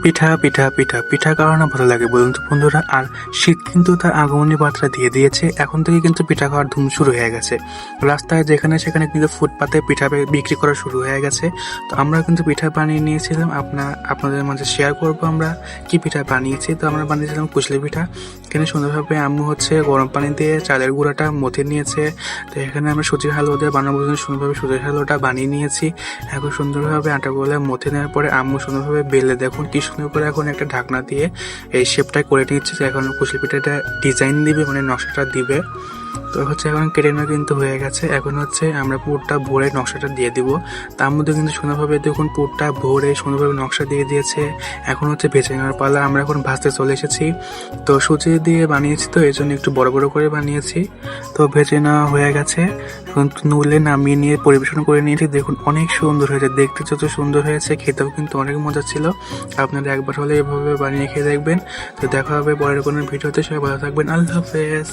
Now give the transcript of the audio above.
পিঠা পিঠা পিঠা পিঠা কারো না ভালো লাগে বলুন তো বন্ধুরা। আর শীত কিন্তু তার আগমনী বার্তা দিয়ে দিয়েছে। এখন থেকে কিন্তু পিঠা খাওয়ার ধুম শুরু হয়ে গেছে। রাস্তায় যেখানে সেখানে কিন্তু ফুটপাতে পিঠা বিক্রি করা শুরু হয়ে গেছে। তো আমরা কিন্তু পিঠা বানিয়ে নিয়েছিলাম, আপনাদের মাঝে শেয়ার করবো আমরা কি পিঠা বানিয়েছি। তো আমরা বানিয়েছিলাম কুচলি পিঠা। এখানে সুন্দরভাবে আম্মু গরম পানি দিয়ে চালের গুঁড়াটা মথে নিয়েছে। তো এখানে আমরা সুজির হালুয়া দিয়ে বানাবো জন্য সুন্দরভাবে সুজির হালুয়াটা বানিয়ে নিয়েছি। এখন সুন্দরভাবে আটাগুলো মথে নেওয়ার পরে আম্মু সুন্দরভাবে বেলে দেখুন কি সুন্দর করে এখন একটা ঢাকনা দিয়ে এই শেপটা করে নিচ্ছে। যে এখন কুচলি পিঠাটা ডিজাইন দিবে, মানে নকশাটা দিবে। তো এখন কেটে নেওয়া কিন্তু হয়ে গেছে। এখন আমরা পুরটা ভরে নকশাটা দিয়ে দিব। তার মধ্যে কিন্তু সুন্দরভাবে দেখুন পুরটা ভরে সুন্দরভাবে নকশা দিয়ে দিয়েছে। এখন ভেজে নেওয়ার পালা। আমরা এখন ভাজতে চলে এসেছি। তো সুজি দিয়ে বানিয়েছি, তো এই জন্য একটু বড় বড় করে বানিয়েছি। তো ভেজে নেওয়া হয়ে গেছে। এখন নুলে নামিয়ে নিয়ে পরিবেশন করে নিয়েছি। দেখুন অনেক সুন্দর হয়েছে, দেখতে যত সুন্দর হয়েছে খেতেও কিন্তু অনেক মজা ছিল। আপনারা একবার হলে এভাবে বানিয়ে খেয়ে দেখবেন। তো দেখা হবে পরের কোনো ভিডিওতে। সবাই ভালো থাকবেন। আল্লাহ হাফেজ।